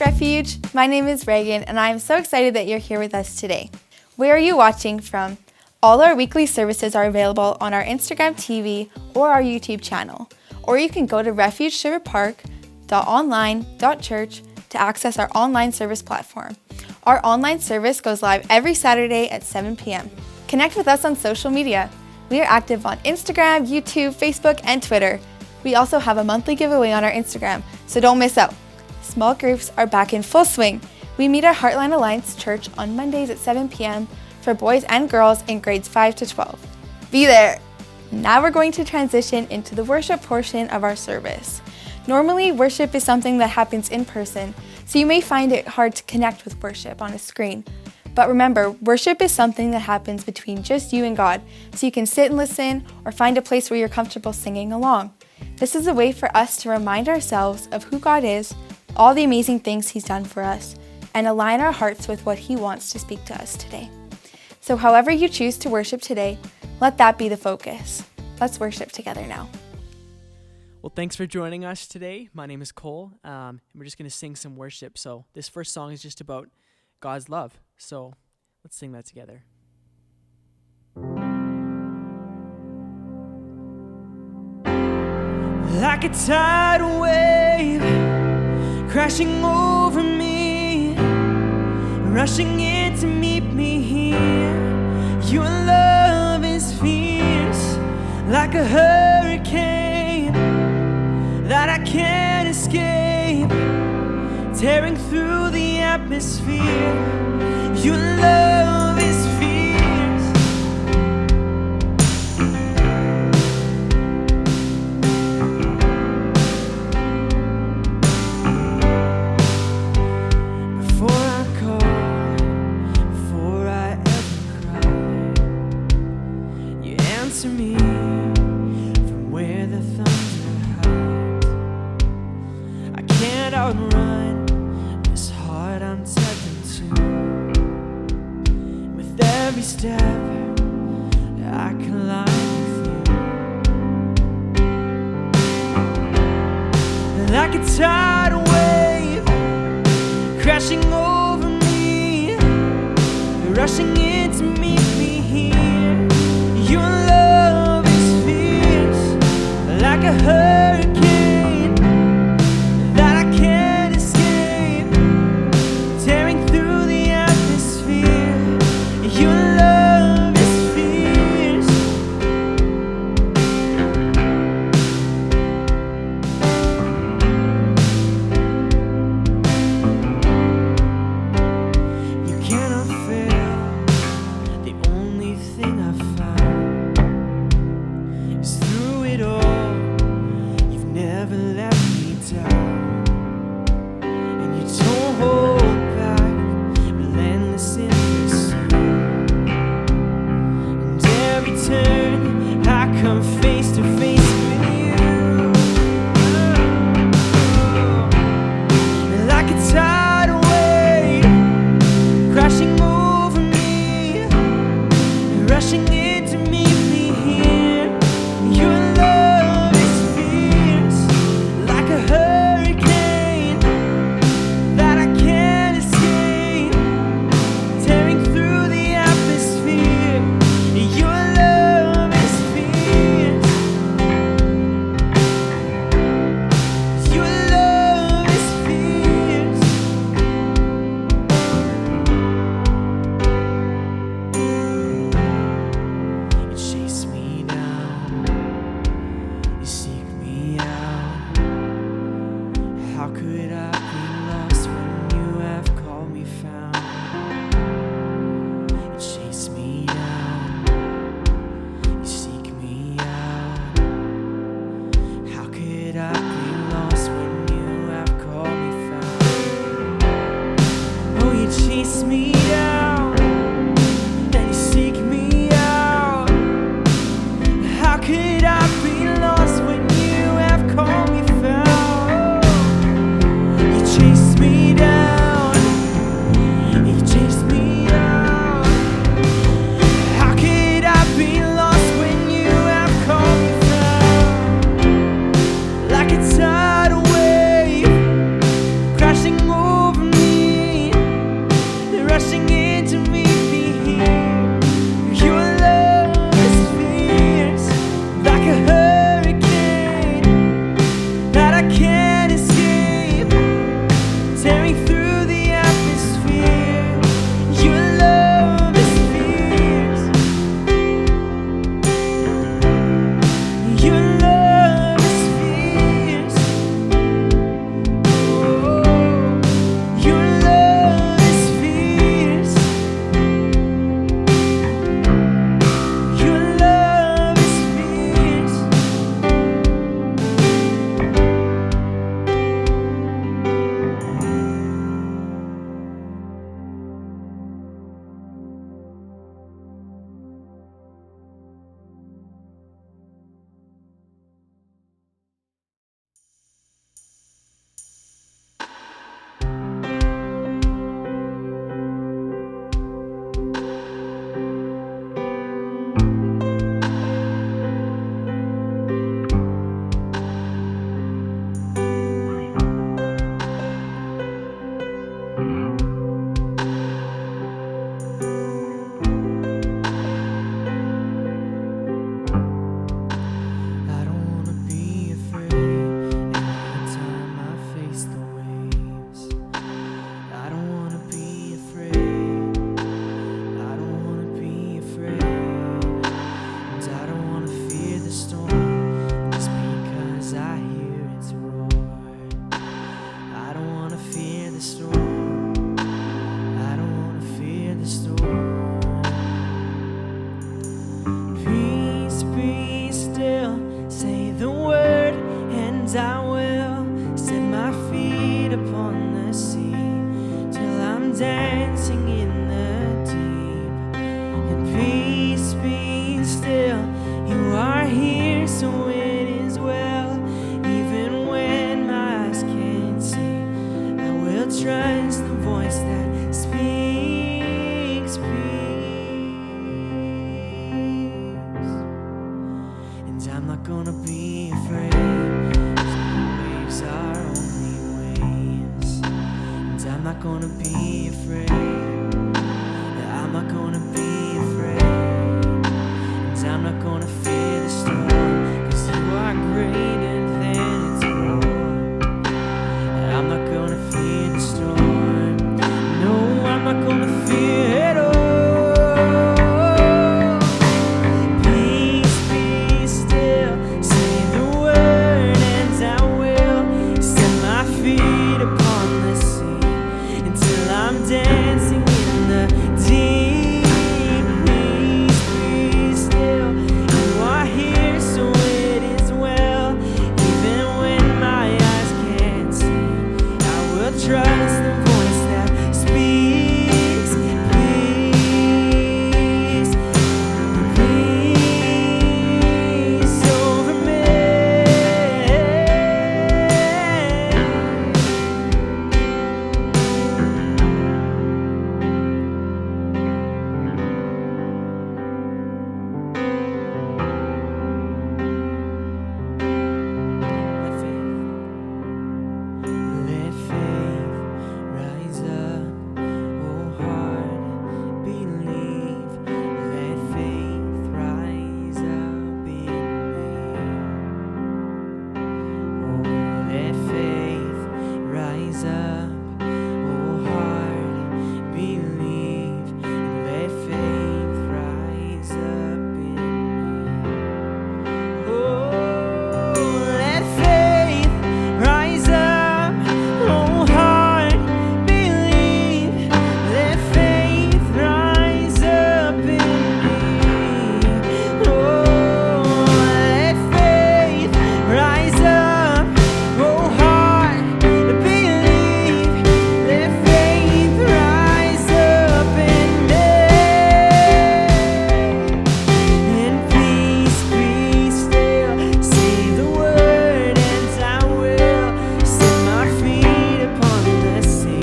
Refuge. My name is Reagan, and I am so excited that you're here with us today. Where are you watching from? All our weekly services are available on our Instagram TV or our YouTube channel, or you can go to refugesherwoodpark.online.church to access our online service platform. Our online service goes live every Saturday at 7 p.m. Connect with us on social media. We are active on Instagram, YouTube, Facebook, and Twitter. We also have a monthly giveaway on our Instagram, so don't miss out. Small groups are back in full swing. We meet at Heartline Alliance Church on Mondays at 7 p.m. for boys and girls in grades 5 to 12. Be there! Now we're going to transition into the worship portion of our service. Normally, worship is something that happens in person, so you may find it hard to connect with worship on a screen. But remember, worship is something that happens between just you and God, so you can sit and listen or find a place where you're comfortable singing along. This is a way for us to remind ourselves of who God is, all the amazing things He's done for us, and align our hearts with what He wants to speak to us today. So however you choose to worship today, let that be the focus. Let's worship together now. Well, thanks for joining us today. My name is Cole, and we're just going to sing some worship. So this first song is just about God's love. So let's sing that together. Like a tidal wave crashing over me, rushing in to meet me here. Your love is fierce, like a hurricane that I can't escape, tearing through the atmosphere. Your love is fierce. Before I call, before I ever cry, you answer me from where the thunder hides. I can't outrun this heart I'm tethered to. With every step I climb with you, like a tidal wave crashing over me, rushing in to meet me here. Your love is fierce, like a hurricane that I can't escape, tearing through the atmosphere. Your love is fierce. You cannot fail. The only thing I've found is through it all, you've never let me down. And you don't hold back, relentless in pursuit. And every turn I come face to face with you. And like a tidal wave crashing over me, rushing in to meet me here. Your love is fierce, like a hurricane that I can't escape, tearing through the atmosphere. Your love is fierce. Your love is fierce. You chase me down, you seek me out. How could I be lost when you have called me found? You chase me down, you seek me out. How could I be lost when you have called me found? Oh, you chase me down, and you seek me out. How could I be lost when you have called me found? You chase me down, you chase me out. How could I be lost when you have called me found? Like a 'cause I hear its roar. I don't wanna fear the storm. I don't wanna fear the storm. Peace, be still, say the word, and I will set my feet upon the sea till I'm dancing in the deep. And peace, be still, you are here, so it is well. Even when my eyes can't see, I will trust the voice that speaks peace. And I'm not gonna be afraid, 'cause the waves are only waves. And I'm not gonna be afraid, I'm not gonna be afraid. And I'm not gonna fear the storm, 'cause you are greater than its roar. I'm not gonna fear the storm, no, I'm not gonna fear it all. Peace, be still, say the word, and I will set my feet upon the sea until I'm dancing in the deep. Peace, be still, you are here, so it is well. Even when my eyes can't see, I will trust the voice that speaks peace, peace over me. Let faith rise up, oh heart, believe. Let faith rise up in me. Oh, let faith rise up, oh heart, believe. Let faith rise up in me. Oh, let faith rise up, oh heart, believe. Let faith rise up in me. Oh, let faith rise up, oh heart, believe. Let faith rise up in me. And peace, be still, say the word, and I will set my feet upon the sea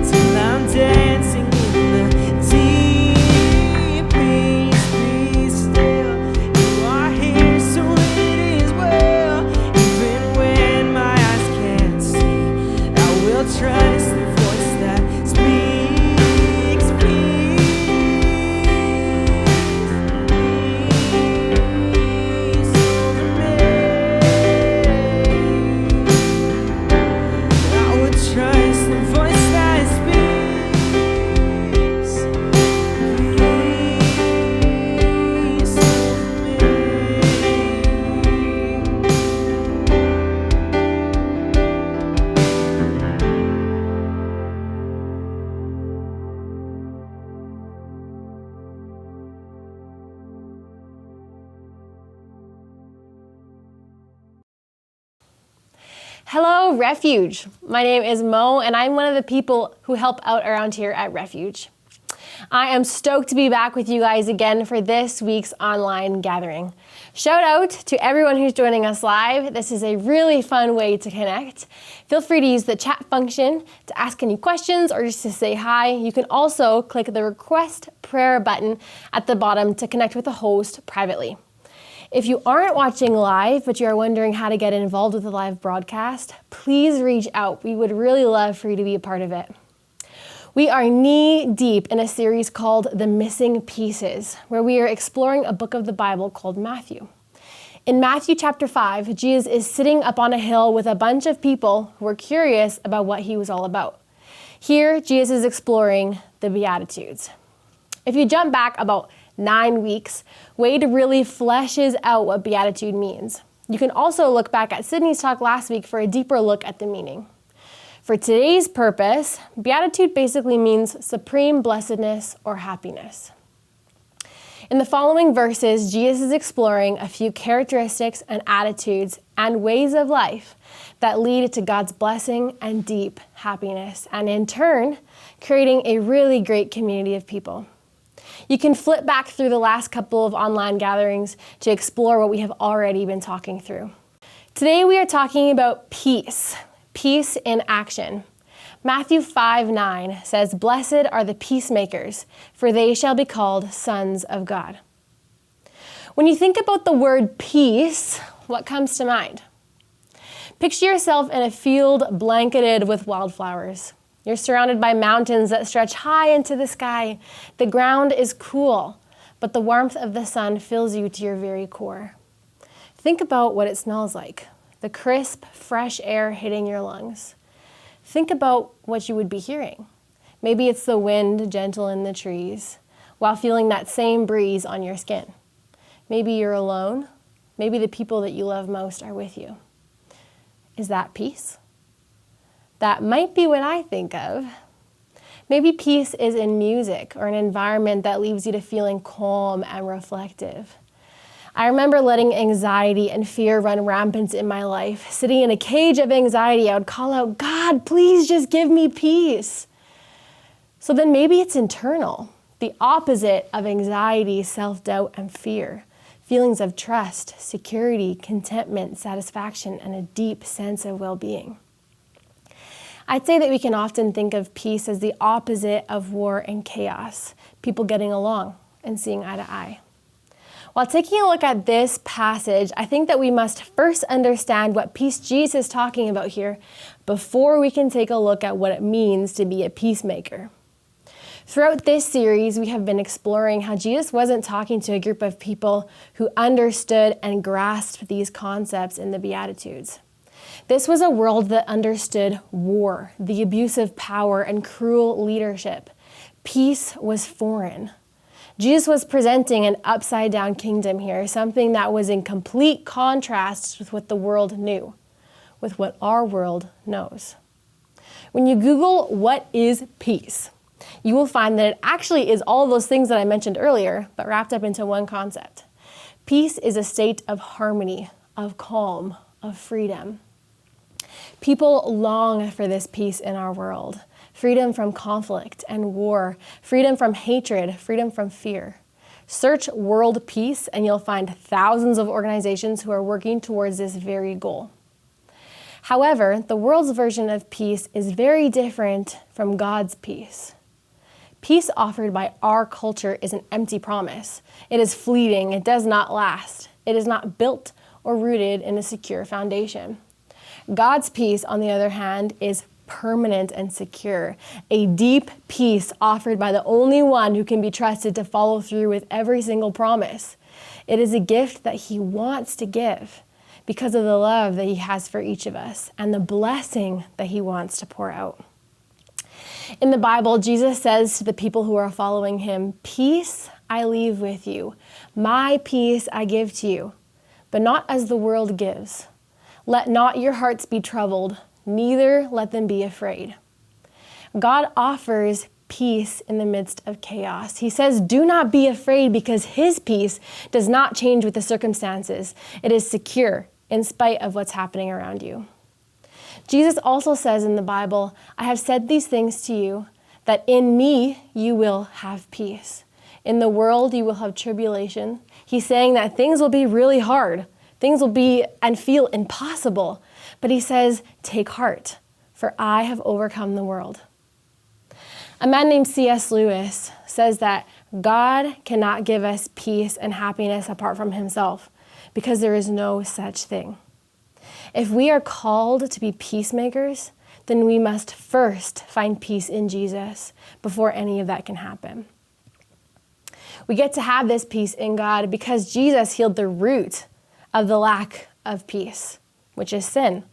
till I'm dancing in the deep. Peace, be still, you are here, so it is well. Even when my eyes can't see, I will trust the voice that speaks peace, peace over me. I would trust the voice that speaks peace over Hello, Refuge. My name is Mo, and I'm one of the people who help out around here at Refuge. I am stoked to be back with you guys again for this week's online gathering. Shout out to everyone who's joining us live. This is a really fun way to connect. Feel free to use the chat function to ask any questions or just to say hi. You can also click the request prayer button at the bottom to connect with the host privately. If you aren't watching live, but you are wondering how to get involved with the live broadcast, please reach out. We would really love for you to be a part of it. We are knee deep in a series called The Missing Pieces, where we are exploring a book of the Bible called Matthew. In Matthew chapter 5, Jesus is sitting up on a hill with a bunch of people who are curious about what he was all about. Here, Jesus is exploring the Beatitudes. If you jump back about 9 weeks, Wade really fleshes out what beatitude means. You can also look back at Sydney's talk last week for a deeper look at the meaning. For today's purpose, beatitude basically means supreme blessedness or happiness. In the following verses, Jesus is exploring a few characteristics and attitudes and ways of life that lead to God's blessing and deep happiness, and in turn, creating a really great community of people. You can flip back through the last couple of online gatherings to explore what we have already been talking through. Today we are talking about peace, peace in action. Matthew 5:9 says, "Blessed are the peacemakers, for they shall be called sons of God." When you think about the word peace, what comes to mind? Picture yourself in a field blanketed with wildflowers. You're surrounded by mountains that stretch high into the sky. The ground is cool, but the warmth of the sun fills you to your very core. Think about what it smells like, the crisp, fresh air hitting your lungs. Think about what you would be hearing. Maybe it's the wind gentle in the trees, while feeling that same breeze on your skin. Maybe you're alone. Maybe the people that you love most are with you. Is that peace? That might be what I think of. Maybe peace is in music or an environment that leaves you to feeling calm and reflective. I remember letting anxiety and fear run rampant in my life. Sitting in a cage of anxiety, I would call out, "God, please just give me peace." So then maybe it's internal, the opposite of anxiety, self-doubt, and fear. Feelings of trust, security, contentment, satisfaction, and a deep sense of well-being. I'd say that we can often think of peace as the opposite of war and chaos, people getting along and seeing eye to eye. While taking a look at this passage, I think that we must first understand what peace Jesus is talking about here before we can take a look at what it means to be a peacemaker. Throughout this series, we have been exploring how Jesus wasn't talking to a group of people who understood and grasped these concepts in the Beatitudes. This was a world that understood war, the abuse of power, and cruel leadership. Peace was foreign. Jesus was presenting an upside-down kingdom here, something that was in complete contrast with what the world knew, with what our world knows. When you Google what is peace, you will find that it actually is all of those things that I mentioned earlier, but wrapped up into one concept. Peace is a state of harmony, of calm, of freedom. People long for this peace in our world. Freedom from conflict and war, freedom from hatred, freedom from fear. Search world peace and you'll find thousands of organizations who are working towards this very goal. However, the world's version of peace is very different from God's peace. Peace offered by our culture is an empty promise. It is fleeting, it does not last. It is not built or rooted in a secure foundation. God's peace, on the other hand, is permanent and secure, a deep peace offered by the only one who can be trusted to follow through with every single promise. It is a gift that He wants to give because of the love that He has for each of us and the blessing that He wants to pour out. In the Bible, Jesus says to the people who are following Him, "Peace I leave with you, my peace I give to you, but not as the world gives. Let not your hearts be troubled, neither let them be afraid." God offers peace in the midst of chaos. He says, do not be afraid because His peace does not change with the circumstances. It is secure in spite of what's happening around you. Jesus also says in the Bible, "I have said these things to you, that in me you will have peace. In the world you will have tribulation." He's saying that things will be really hard. Things will be and feel impossible. But He says, take heart, for I have overcome the world. A man named C.S. Lewis says that God cannot give us peace and happiness apart from Himself, because there is no such thing. If we are called to be peacemakers, then we must first find peace in Jesus before any of that can happen. We get to have this peace in God because Jesus healed the root of the lack of peace, which is sin.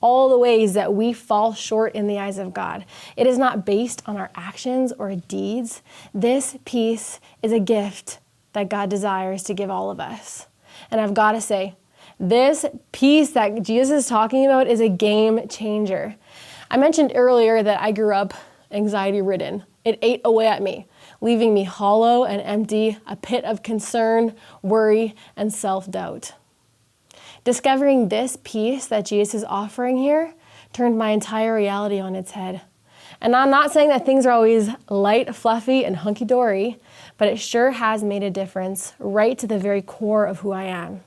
All the ways that we fall short in the eyes of God. It is not based on our actions or deeds. This peace is a gift that God desires to give all of us. And I've got to say, This peace that Jesus is talking about is a game changer. I mentioned earlier that I grew up anxiety-ridden. It ate away at me, leaving me hollow and empty, a pit of concern, worry, and self-doubt. Discovering this peace that Jesus is offering here turned my entire reality on its head. And I'm not saying that things are always light, fluffy, and hunky-dory, but it sure has made a difference right to the very core of who I am.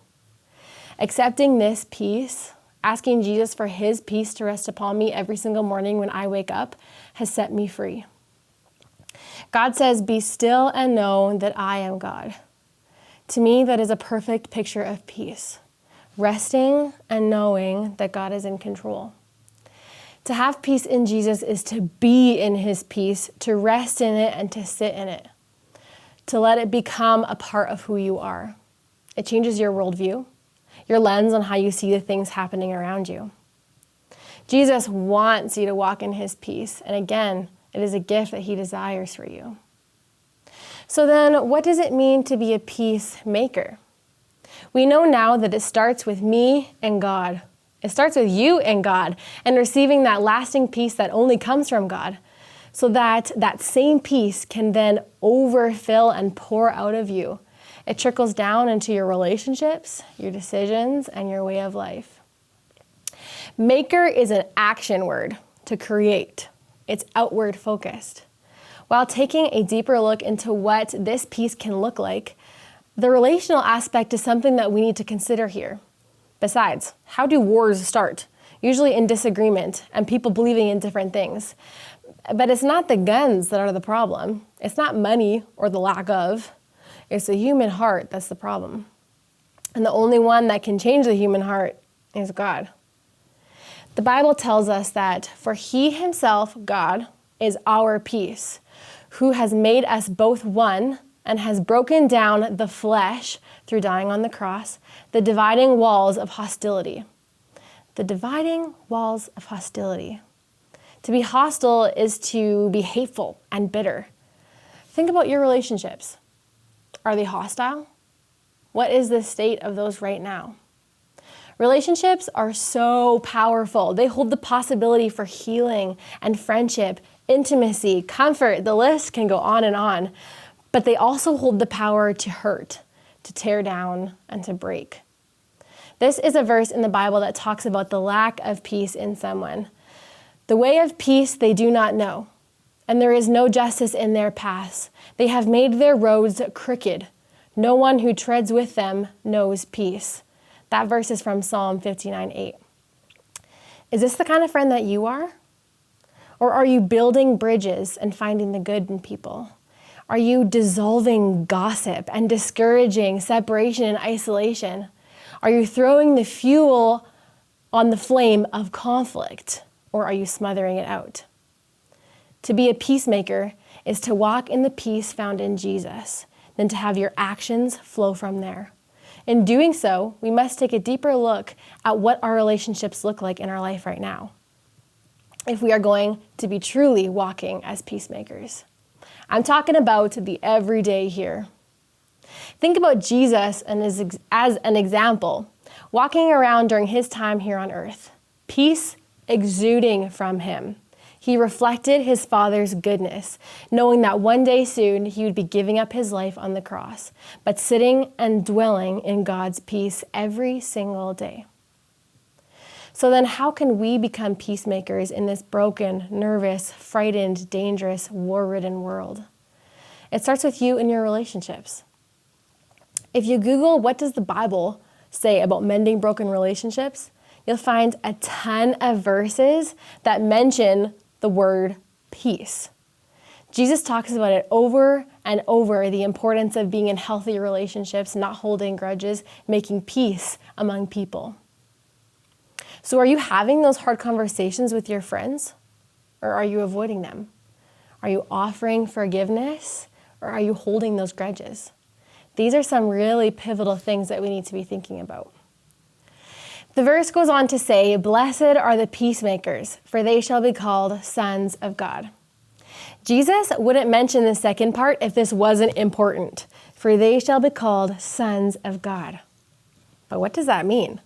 Accepting this peace, asking Jesus for his peace to rest upon me every single morning when I wake up, has set me free. God says, "Be still and know that I am God." To me, that is a perfect picture of peace. Resting and knowing that God is in control. To have peace in Jesus is to be in his peace, to rest in it and to sit in it. To let it become a part of who you are. It changes your worldview, your lens on how you see the things happening around you. Jesus wants you to walk in his peace, and again, it is a gift that he desires for you. So then, what does it mean to be a peacemaker? We know now that it starts with me and God. It starts with you and God, and receiving that lasting peace that only comes from God, so that that same peace can then overfill and pour out of you. It trickles down into your relationships, your decisions, and your way of life. Maker is an action word, to create. It's outward focused. While taking a deeper look into what this peace can look like, the relational aspect is something that we need to consider here. Besides, how do wars start? Usually in disagreement and people believing in different things. But it's not the guns that are the problem. It's not money or the lack of. It's the human heart that's the problem. And the only one that can change the human heart is God. The Bible tells us that for he himself, God, is our peace, who has made us both one and has broken down the flesh through dying on the cross, the dividing walls of hostility. The dividing walls of hostility. To be hostile is to be hateful and bitter. Think about your relationships. Are they hostile? What is the state of those right now? Relationships are so powerful. They hold the possibility for healing and friendship, intimacy, comfort. The list can go on and on. But they also hold the power to hurt, to tear down, and to break. This is a verse in the Bible that talks about the lack of peace in someone. The way of peace they do not know, and there is no justice in their paths. They have made their roads crooked. No one who treads with them knows peace. That verse is from Psalm 59:8. Is this the kind of friend that you are? Or are you building bridges and finding the good in people? Are you dissolving gossip and discouraging separation and isolation? Are you throwing the fuel on the flame of conflict, or are you smothering it out? To be a peacemaker is to walk in the peace found in Jesus, then to have your actions flow from there. In doing so, we must take a deeper look at what our relationships look like in our life right now, if we are going to be truly walking as peacemakers. I'm talking about the everyday here. Think about Jesus as an example, walking around during his time here on earth, peace exuding from him. He reflected his Father's goodness, knowing that one day soon he would be giving up his life on the cross, but sitting and dwelling in God's peace every single day. So then how can we become peacemakers in this broken, nervous, frightened, dangerous, war-ridden world? It starts with you and your relationships. If you Google what does the Bible say about mending broken relationships, you'll find a ton of verses that mention the word peace. Jesus talks about it over and over, the importance of being in healthy relationships, not holding grudges, making peace among people. So are you having those hard conversations with your friends, or are you avoiding them? Are you offering forgiveness, or are you holding those grudges? These are some really pivotal things that we need to be thinking about. The verse goes on to say, "Blessed are the peacemakers, for they shall be called sons of God." Jesus wouldn't mention the second part if this wasn't important, for they shall be called sons of God. But what does that mean?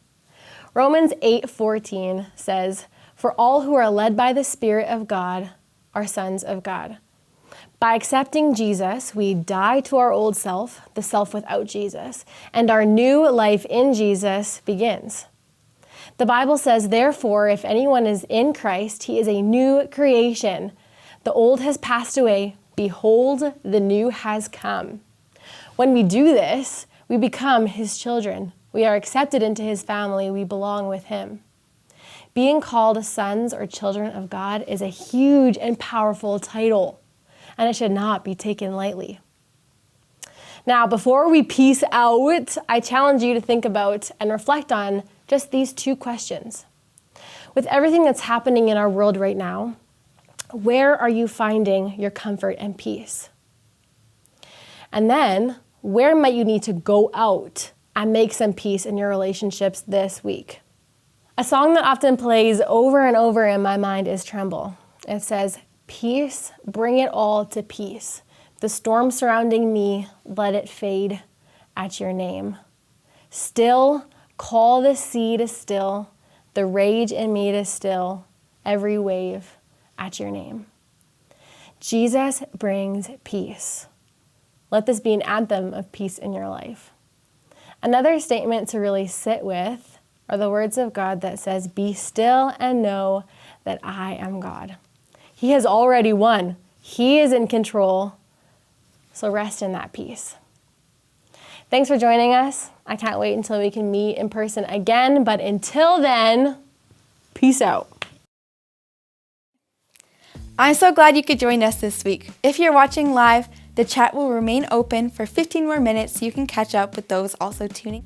Romans 8:14 says, "For all who are led by the Spirit of God are sons of God." By accepting Jesus, we die to our old self, the self without Jesus, and our new life in Jesus begins. The Bible says, "Therefore, if anyone is in Christ, he is a new creation. The old has passed away. Behold, the new has come." When we do this, we become his children. We are accepted into his family. We belong with him. Being called sons or children of God is a huge and powerful title, and it should not be taken lightly. Now, before we peace out, I challenge you to think about and reflect on just these two questions. With everything that's happening in our world right now, where are you finding your comfort and peace? And then, where might you need to go out and make some peace in your relationships this week? A song that often plays over and over in my mind is Tremble. It says, "Peace, bring it all to peace. The storm surrounding me, let it fade at your name. Still, call the sea to still, the rage in me to still, every wave at your name." Jesus brings peace. Let this be an anthem of peace in your life. Another statement to really sit with are the words of God that says, "Be still and know that I am God." He has already won. He is in control. So rest in that peace. Thanks for joining us. I can't wait until we can meet in person again. But until then, peace out. I'm so glad you could join us this week. If you're watching live, the chat will remain open for 15 more minutes so you can catch up with those also tuning.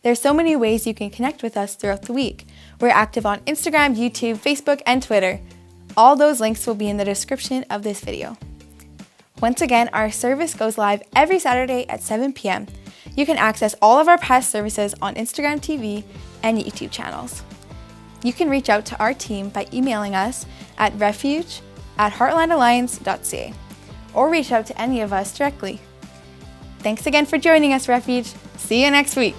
There's so many ways you can connect with us throughout the week. We're active on Instagram, YouTube, Facebook, and Twitter. All those links will be in the description of this video. Once again, our service goes live every Saturday at 7 p.m. You can access all of our past services on Instagram TV and YouTube channels. You can reach out to our team by emailing us at refuge@heartlandalliance.ca or reach out to any of us directly. Thanks again for joining us, Refuge. See you next week.